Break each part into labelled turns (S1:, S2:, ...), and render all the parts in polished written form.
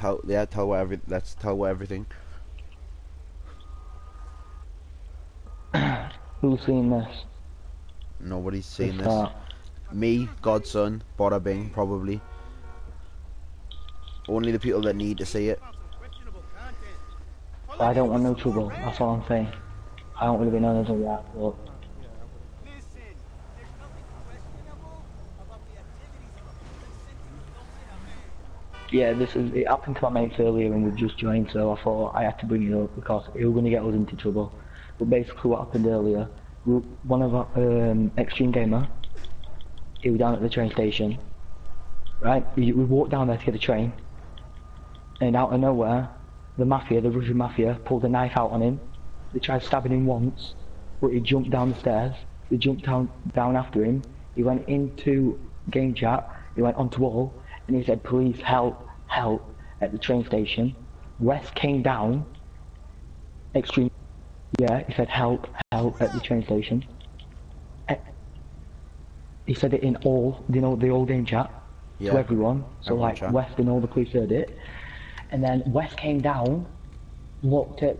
S1: let's tell everything.
S2: Who's seen this?
S1: Nobody's
S2: The
S1: seen this.
S2: start.
S1: Me, Godson, Bada Bing, probably. Only the people that need to see it.
S2: But I don't want no trouble. That's all I'm saying. I don't want to be known as a rat, but yeah, it happened to my mates earlier and we've just joined, so I thought I had to bring it up because it was going to get us into trouble. But basically what happened earlier, one of our extreme gamer, he was down at the train station, right? We walked down there to get a train, and out of nowhere, the Russian mafia, pulled a knife out on him. They tried stabbing him once, but he jumped down the stairs. They jumped down after him. He went into game chat, he went onto all, and he said, please help, help, at the train station. Wes came down, extreme, yeah, he said help, help at the train station. He said it in all, the old game chat, to
S1: Yeah,
S2: everyone. So
S1: everyone
S2: like,
S1: chat.
S2: Wes and all the police heard it. And then Wes came down, looked at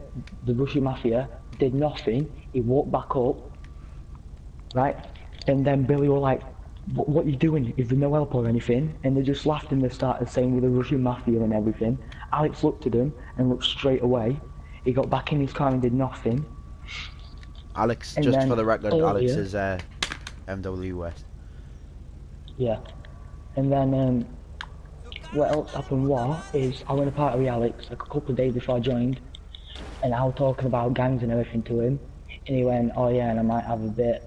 S2: the Russian mafia, did nothing, he walked back up, right? And then Billy were like, what are you doing? Is there no help or anything? And they just laughed and they started saying with the Russian mafia and everything. Alex looked at him and looked straight away. He got back in his car and did nothing.
S1: Alex,
S2: And
S1: just for
S2: then
S1: the record, Alex
S2: earlier,
S1: is MW West.
S2: yeah. And then what else happened is I went to party with Alex like a couple of days before I joined, and I was talking about gangs and everything to him, and he went, oh yeah, and I might have a bit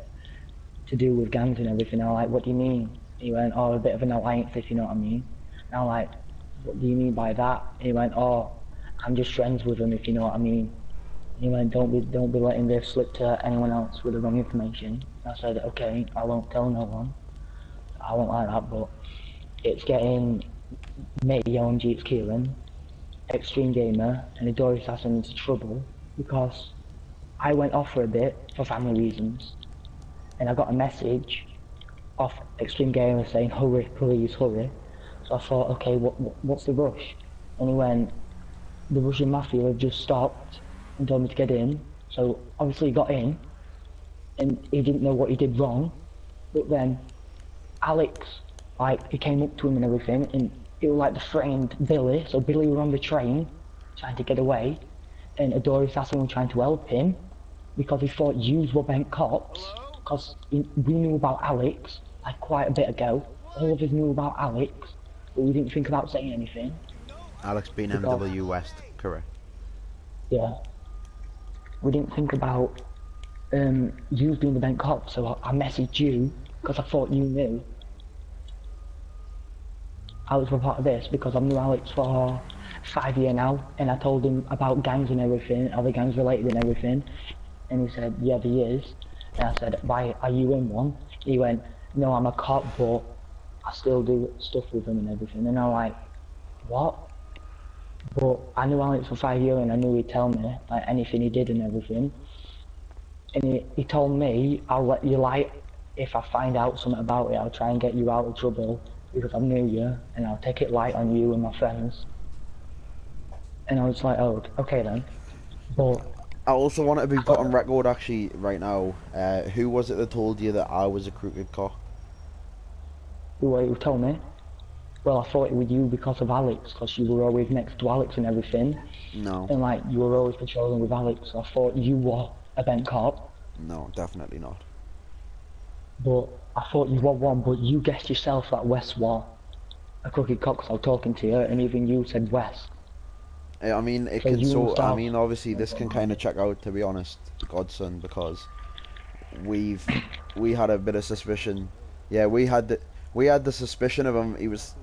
S2: to do with gangs and everything. And I'm like, what do you mean? He went, oh, a bit of an alliance, if you know what I mean. And I'm like, what do you mean by that? And he went, oh, I'm just friends with them, if you know what I mean. And he went, don't be letting this slip to anyone else with the wrong information. And I said, okay, I won't tell no one. I won't like that, but it's getting me, OMG, it's Kieran, Extreme Gamer, and the Door Assassin into trouble because I went off for a bit for family reasons, and I got a message off Extreme Gamer saying, hurry, please, hurry. So I thought, okay, what's the rush? And he went, the Russian mafia have just stopped and told me to get in. So obviously he got in, and he didn't know what he did wrong. But then Alex, like, he came up to him and everything, and it was like the friend Billy. So Billy was on the train trying to get away, and Adore Assassin was trying to help him because he thought yous were bent cops. Because we knew about Alex like quite a bit ago. All of us knew about Alex, but we didn't think about saying anything.
S1: Alex being
S2: Because,
S1: MW West, correct.
S2: yeah, we didn't think about you being the bent cop. So I messaged you because I thought you knew Alex was part of this because I've known Alex for 5 years now, and I told him about gangs and everything, other gangs related and everything, and he said, yeah, he is. And I said, why are you in one? He went, no, I'm a cop, but I still do stuff with them and everything. And I'm like, what? But I knew Alex for 5 years and I knew he'd tell me like anything he did and everything. And he told me, I'll let you light if I find out something about it. I'll try and get you out of trouble because I knew you, and I'll take it light on you and my friends. And I was like, oh, okay then. But
S1: I also want to be
S2: I
S1: put on
S2: got,
S1: record actually right now. Who was it that told you that I was a crooked cop?
S2: who told me? Well, I thought it was you because of Alex, because you were always next to Alex and everything.
S1: No,
S2: And like, you were always patrolling with Alex, so I thought you were a bent cop.
S1: no, definitely not.
S2: But I thought you were one, but you guessed yourself that Wes was a crooked cop because I was talking to you, and even you said Wes.
S1: I mean, it
S2: So
S1: can
S2: you
S1: so. I
S2: start.
S1: mean, obviously, this can kind of check out, to be honest, Godson, because we've we had a bit of suspicion. Yeah, we had the suspicion of him. He was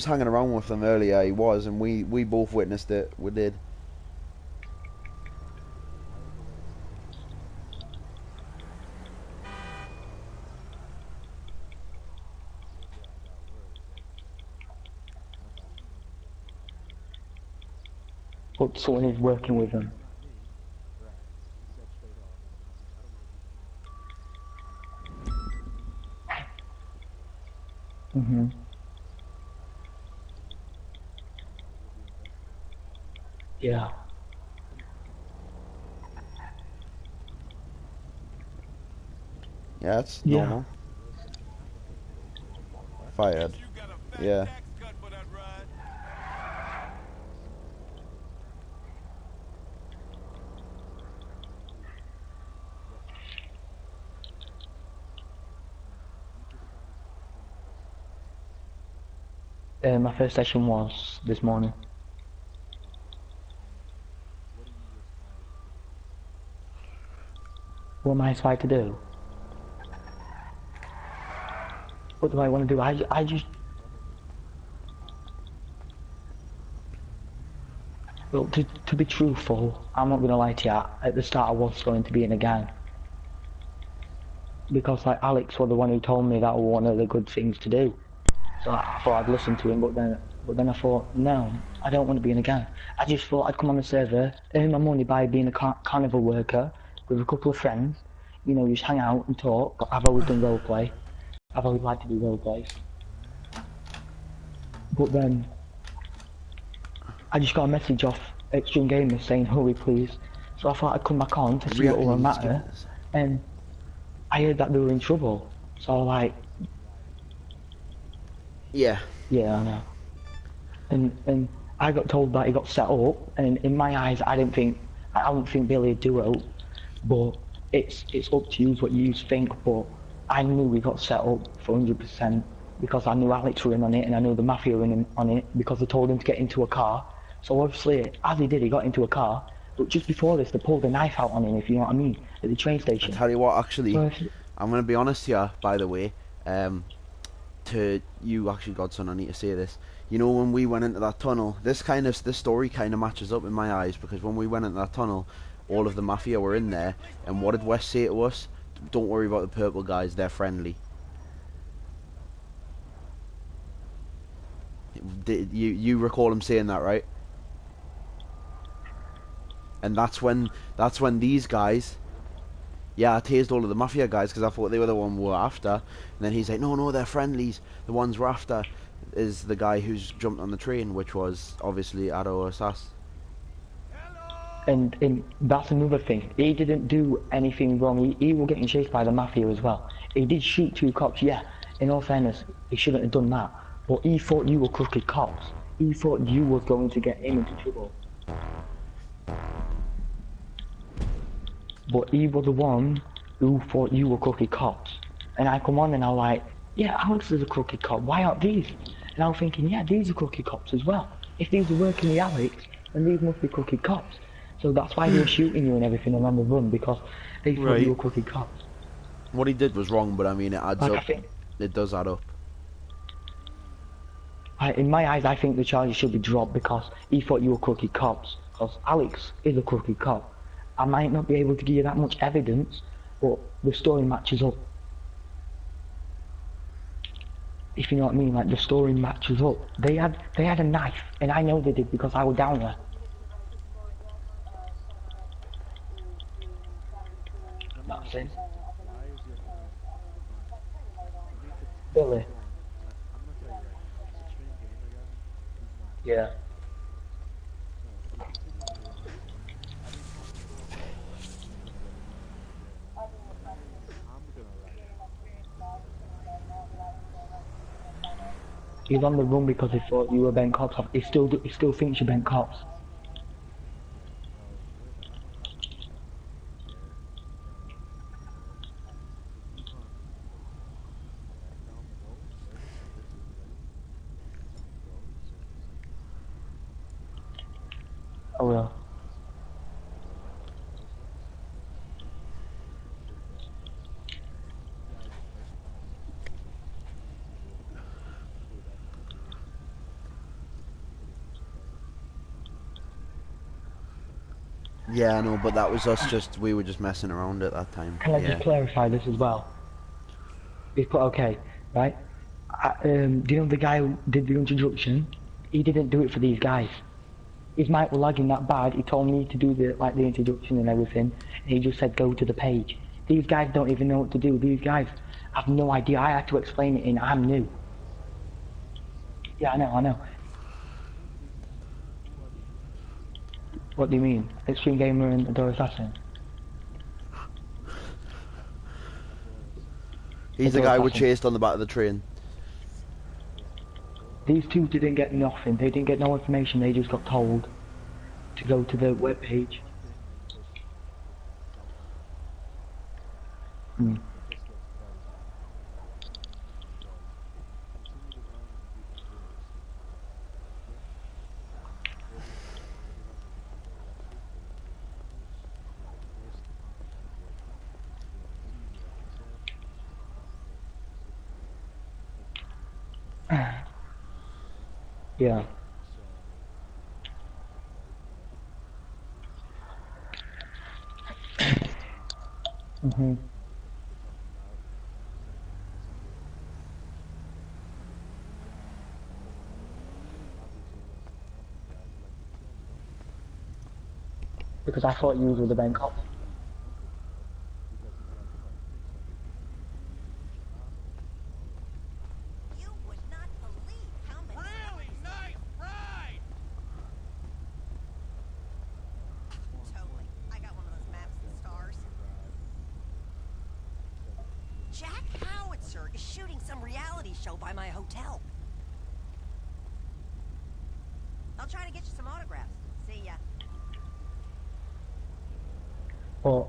S1: hanging around with them earlier. He was, and we both witnessed it. We did.
S2: But someone is working with them. Yeah.
S1: Yeah, it's
S2: Yeah.
S1: normal. Fired. Yeah.
S2: My first session was this morning. What am I inspired to do? What do I want to do? I just... Well, to be truthful, I'm not going to lie to you, at the start I was going to be in a gang. Because like Alex was the one who told me that was one of the good things to do. So I thought I'd listen to him, but then I thought, no, I don't want to be in a gang. I just thought I'd come on the server, earn my money by being a carnival worker with a couple of friends, you know, just hang out and talk. I've always done roleplay. I've always liked to do roleplay. But then I just got a message off Extreme Gamers saying, hurry please. So I thought I'd come back on to see what was the matter, and I heard that they were in trouble. So I was like,
S1: Yeah.
S2: yeah, I know. And I got told that he got set up, and in my eyes, I don't think Billy would do it, but it's up to you what you think. But I knew we got set up for 100% because I knew Alex were in on it, and I knew the mafia were in on it because they told him to get into a car. So obviously, as he did, he got into a car. But just before this, they pulled a knife out on him, if you know what I mean, at the train
S1: I
S2: station.
S1: tell you what, actually,
S2: So
S1: I'm gonna be honest here. By the way, to you, actually, Godson, I need to say this. You know, when we went into that tunnel, this story kind of matches up in my eyes, because when we went into that tunnel, all of the mafia were in there, and what did West say to us? Don't worry about the purple guys; they're friendly. You recall him saying that, right? And that's when these guys, yeah, I tased all of the mafia guys because I thought they were the one we were after. And then he's like, no, they're friendlies. The ones we're after is the guy who's jumped on the train, which was obviously Ado Asas.
S2: and that's another thing. He didn't do anything wrong. He was getting chased by the mafia as well. He did shoot two cops, yeah. In all fairness, he shouldn't have done that. But he thought you were crooked cops. He thought you was going to get him into trouble. But he was the one who thought you were crooked cops. And I come on and I'm like, yeah, Alex is a crooked cop. Why aren't these? And I was thinking, yeah, these are crooked cops as well. If these are working with Alex, then these must be crooked cops. So that's why they were shooting you and everything around the run, because they thought you
S1: Right.
S2: were crooked cops.
S1: What he did was wrong, but I mean, it adds
S2: Like I
S1: up.
S2: think,
S1: It does add up.
S2: in my eyes, I think the charges should be dropped because he thought you were crooked cops. Because Alex is a crooked cop. I might not be able to give you that much evidence, but the story matches up. If you know what I mean, like the story matches up. They had a knife, and I know they did because I was down there. That's it. Billy. Yeah. He's on the run because he thought you were bent cops. He still thinks you're bent cops. Oh well.
S1: Yeah, I know, but that was us. We were just messing around at that time.
S2: Can I
S1: Yeah.
S2: just clarify this as well? He's put okay, right? Do you know the guy who did the introduction? He didn't do it for these guys. His mic was lagging that bad. He told me to do the introduction and everything, and he just said go to the page. These guys don't even know what to do. These guys have no idea. I had to explain it, and I'm new. Yeah, I know. What do you mean? Extreme Gamer and the Door Assassin? The
S1: He's the
S2: Door
S1: guy we
S2: Assassin.
S1: chased on the back of the train.
S2: These two didn't get nothing. They didn't get no information. They just got told to go to the web page. Hmm. Yeah. Mhm. Because I thought you was with the bank cops.
S3: You would not believe how many really nice ride. Totally. I got one of those maps and stars. Jack Howitzer is shooting some reality show by my hotel. I'll try to get you some autographs. See ya.
S2: But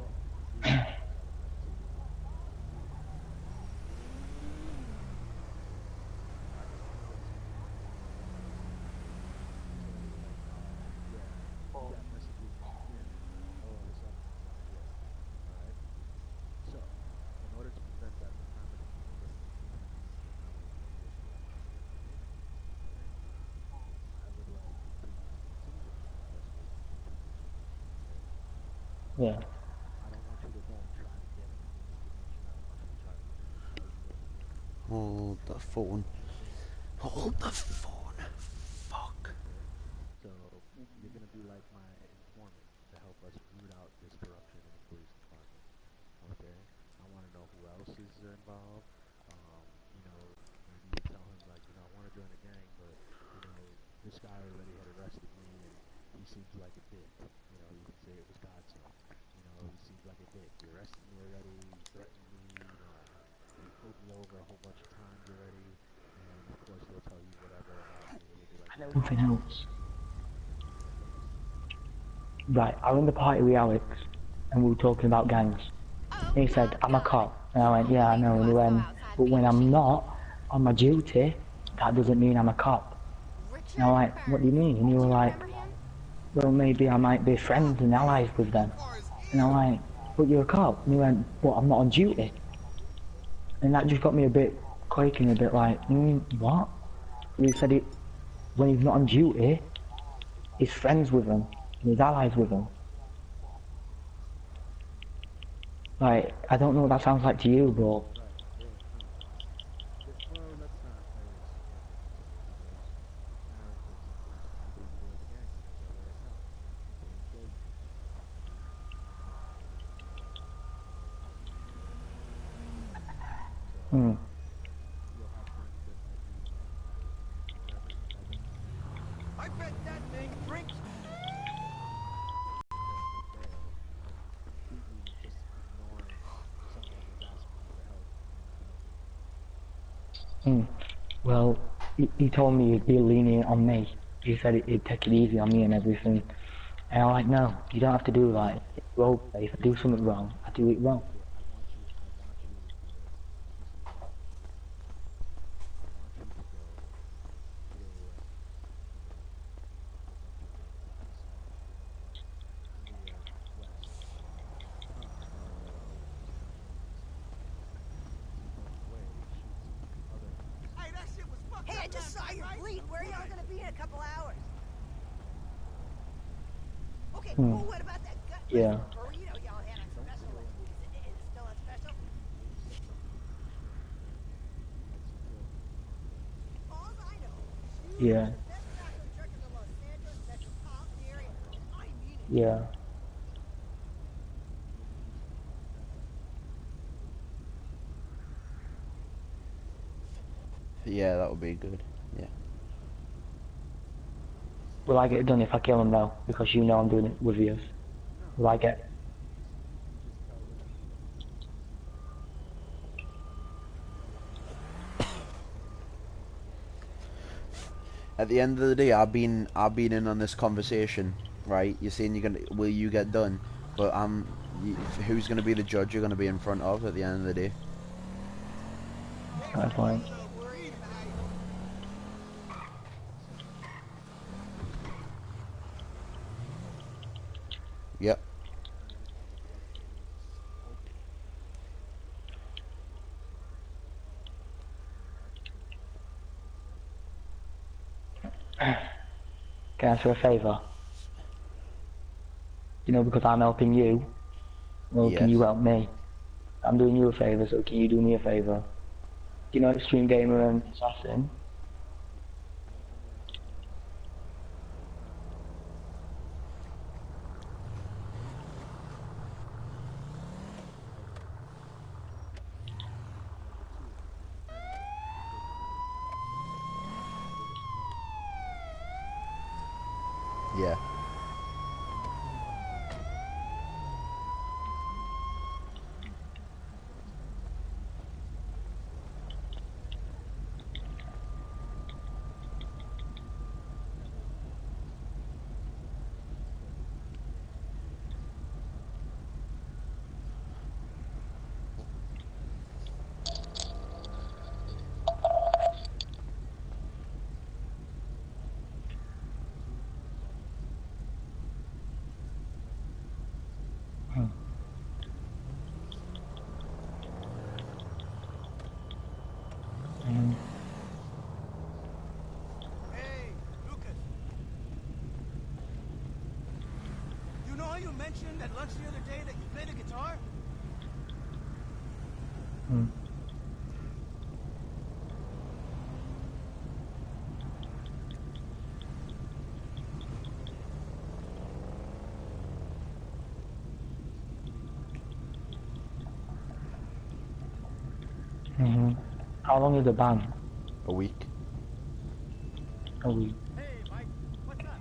S2: yeah.
S1: Hold the phone. Hold the phone. Fuck.
S2: I know something else. Right, I was in the party with Alex, and we were talking about gangs.
S3: Oh,
S2: And he said, I'm a
S3: good.
S2: cop. And I went, yeah, I
S3: Maybe
S2: know.
S3: we'll
S2: And he
S3: go
S2: went,
S3: outside
S2: but
S3: and
S2: when
S3: eat a
S2: I'm
S3: cheese.
S2: not on my duty, that doesn't mean I'm a cop. And I
S3: Richard
S2: went, what do you
S3: Burns.
S2: mean? And you
S3: Do
S2: were
S3: you
S2: like,
S3: remember him?
S2: well, maybe I might be
S3: Oh,
S2: friends and allies
S3: thanks.
S2: with them.
S3: Car is
S2: And I'm like, but you're a cop. And he went, but I'm not on duty. And that just got me a bit quaking, a bit like, what? And he said it, when he's not on duty, he's friends with them, and he's allies with them. Like, I don't know what that sounds like to you, but hmm,
S3: I bet that thing drinks.
S2: hmm. Well, he told me he'd be lenient on me. He said he'd take it easy on me and everything. And I'm like, no, you don't have to do that. Role play. If I do something wrong, I do it wrong.
S3: Hey, that shit was fucked up. Hey, I just saw your fleet. Where are y'all gonna be in a couple hours? Okay,
S2: Hmm.
S3: well, what about that gut
S2: Yeah,
S3: burrito y'all had on special last week? Is it still on special? All I know, Shoes is
S2: yeah,
S3: the best taco truck in the Los Angeles metropolitan area. And I mean it.
S2: yeah.
S1: Yeah, that would be good. Yeah.
S2: Will I get it done if I kill him though? Because you know I'm doing it with you. Will I get...
S1: At the end of the day, I've been in on this conversation, right? You're saying you're gonna, will you get done? But who's gonna be the judge you're gonna be in front of at the end of the day?
S2: Fair point.
S1: Yep.
S2: Can I ask you a favour? You know, because I'm helping you, well, can
S1: Yes.
S2: you help me? I'm doing you a favour, so can you do me a favour? Do you know Extreme Gamer and Assassin?
S1: Yeah.
S2: Hmm. Mm.
S3: Hey, Lucas. You know how you mentioned at lunch the other day that you play the guitar?
S2: Mm. Mm-hmm. How long is the ban?
S1: A week.
S2: A week.
S3: Hey, Mike. What's up?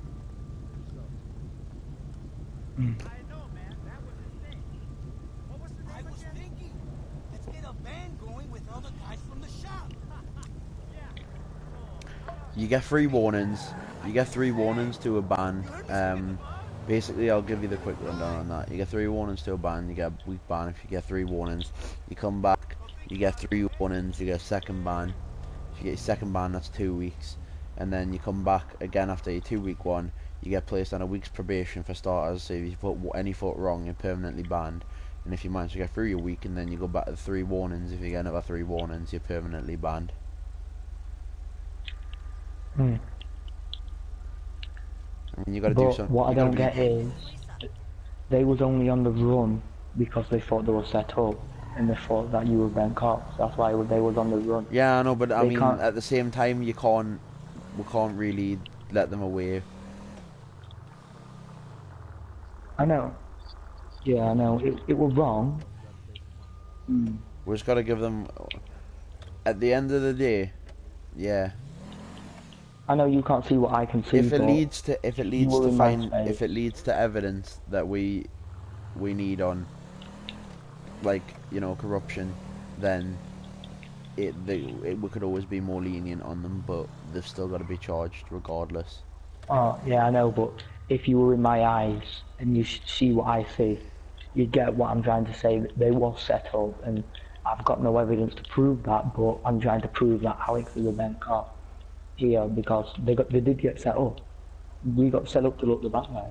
S2: Mm.
S3: I know, man. That was insane. What was the name I was thinking. Let's get a band going with all the guys from the shop.
S1: You get 3 warnings. You get 3 warnings to a ban. Basically, I'll give you the quick rundown on that. You get 3 warnings to a ban. You get a week ban if you get 3 warnings. You come back. You get 3 warnings. You get a second ban. If you get your second ban, that's 2 weeks. And then you come back again after your 2 week one. You get placed on a week's probation for starters. So if you put any foot wrong, you're permanently banned. And if you manage to get through your week, and then you go back to 3 warnings. If you get another 3 warnings, you're permanently banned.
S2: Mm.
S1: I mean, you got to do
S2: But
S1: something.
S2: what I
S1: You got to
S2: don't
S1: be.
S2: get is, they was only on the run because they thought they were set up, and they thought that you were Ben Cox. That's why they was on the run.
S1: Yeah, I know, but I
S2: They
S1: mean,
S2: can't...
S1: at the same time, we can't really let them away.
S2: I know. Yeah, I know. It was wrong. Mm.
S1: We just got to give them. At the end of the day, yeah.
S2: I know you can't see what I can see, but you were in my space.
S1: If it leads to evidence that we need on, like, corruption, then we could always be more lenient on them, but they've still got to be charged regardless.
S2: Oh, yeah, I know, but if you were in my eyes and you see what I see, you'd get what I'm trying to say. They was set up, and I've got no evidence to prove that, but I'm trying to prove that Alex is a bent cop here because they did get set up. We got set up to look the bad guys.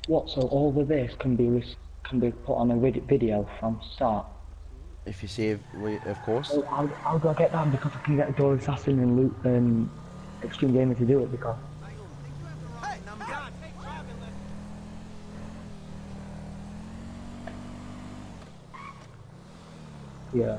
S2: What? So all of this can be put on a video from start.
S1: If you save, of course.
S2: So how do I get that? Because I can get Door Assassin and Loot and Extreme Gamer to do it because...
S3: Hey, number God.
S2: Yeah.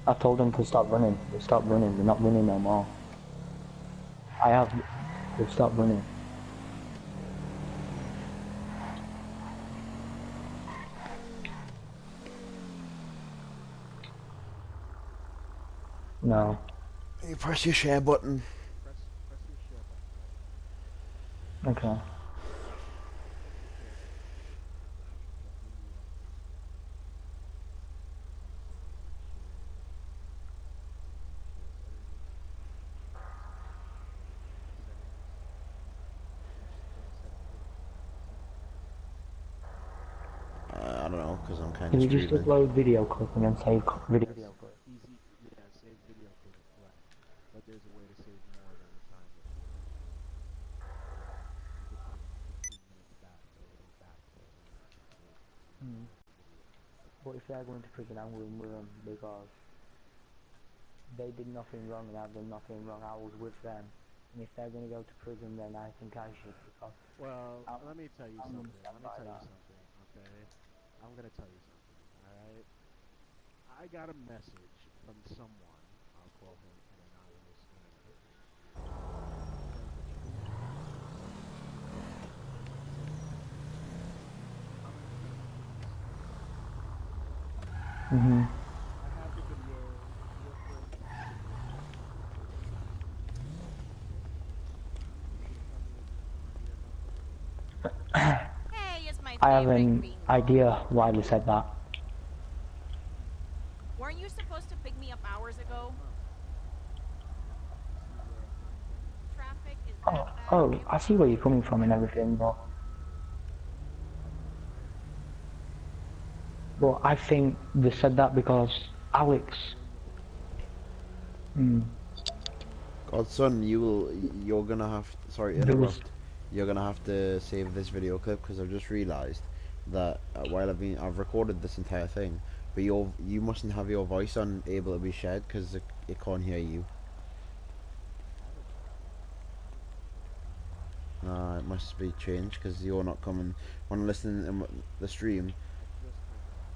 S2: I told them to stop running. They stopped running. They're not running no more. I have. They've stopped running. No.
S1: You press your share button.
S4: Press your share button right now.
S2: Okay.
S1: I don't know, because I'm kind
S2: Can
S1: of
S2: you just
S1: streaming.
S2: upload video clip and then save video clip?
S4: Easy, yeah, save video clip, right. But there's a way to save more than the time that you have. You could put in 15 minutes back, so it'll backfill and save
S2: Mm.
S4: video.
S2: But if they're going to prison, I'm going with them because they did nothing wrong and I've done nothing wrong. I was with them. And if they're going to go to prison, then I think I should because
S4: Well, let me tell you
S2: I'm going to
S4: something.
S2: stand
S4: Let me
S2: by
S4: tell you
S2: that.
S4: something, okay? I'm gonna tell you something, alright? I got a message from someone, I'll call him an anonymous name, telling the truth I'm gonna tell you this.
S2: Mhm.
S4: I have the video recording of the situation. You gonna tell me that you have no idea about this?
S5: Hey, it's my
S2: I have
S5: favorite
S2: an
S5: green.
S2: idea why they said that.
S5: Weren't you supposed to pick me up hours ago?
S4: No. You see where I'm coming from?
S5: Traffic is that
S2: Oh,
S5: bad
S2: oh,
S5: in
S2: I see where you're coming from and everything, but I think they said that because Alex. Mm,
S1: Godson, you're gonna have to, sorry to
S2: there was.
S1: interrupt. You're gonna have to save this video clip because I've just realised that while I've recorded this entire thing, but you mustn't have your voice on able to be shared because it can't hear you. It must be changed because you're not coming when listening to the stream.
S4: I just turned it on.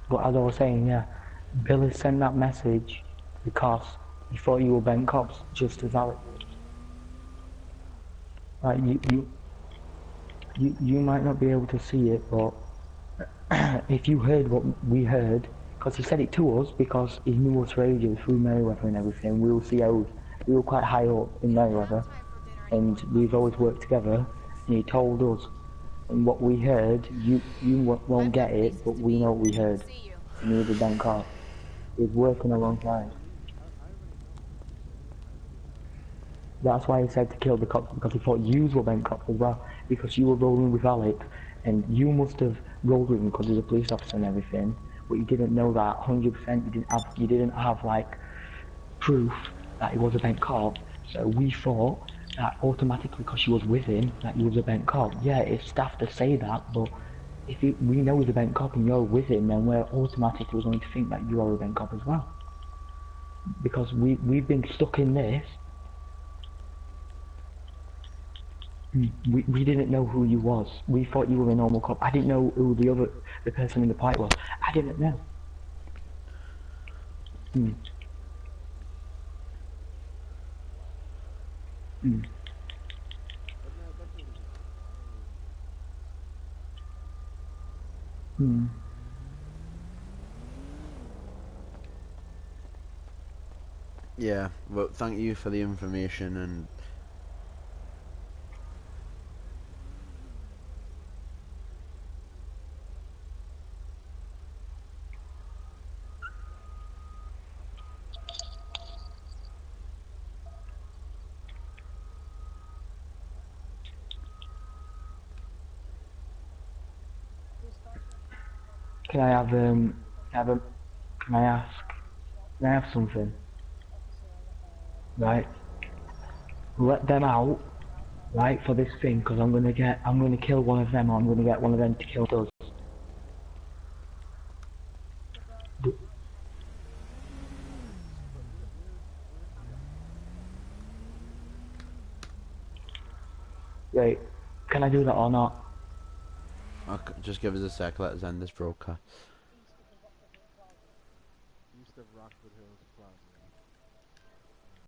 S2: But as I was saying, yeah, Billy sent that message because he thought you were bent cops, just as Alex. Like you might not be able to see it, but if you heard what we heard, because he said it to us because he knew us for ages through Merryweather and everything. We were COs. We were quite high up in
S5: We don't
S2: Merryweather,
S5: have time for dinner
S2: and
S5: anymore.
S2: we've always worked together. And he told us, and what we heard, you won't
S5: I've
S2: get
S5: got
S2: it,
S5: places
S2: but
S5: to
S2: we know
S5: be.
S2: what we heard.
S5: See you.
S2: And he was a bent cop. He was working alongside.
S4: I already know. I already know.
S2: That's why he said to kill the cops, because he thought you were bent cops as well, because you were rolling with Alex, and you must have rolled with him because he's a police officer and everything, but you didn't know that 100%. You didn't have like proof that he was a bent cop. So we thought that automatically, because you was with him, that he was a bent cop. Yeah, it's daft to say that, but if we know he's a bent cop and you're with him, then we're automatically going to think that you are a bent cop as well, because we've been stuck in this. We didn't know who you was. We thought you were a normal cop. I didn't know who the person in the pipe was. I didn't know. Mm. Mm.
S4: But no, that's really just it. I don't really need to know.
S2: Mm.
S1: Yeah, well, thank you for the information and
S2: Can I have have a can I ask? Can I have something? Right. Let them out. Right, for this thing, because I'm gonna kill one of them, or I'm gonna get one of them to kill us.
S4: But where's the guy?
S2: Wait, can I do that or not?
S1: Okay, just give us a sec. Let us end this broadcast.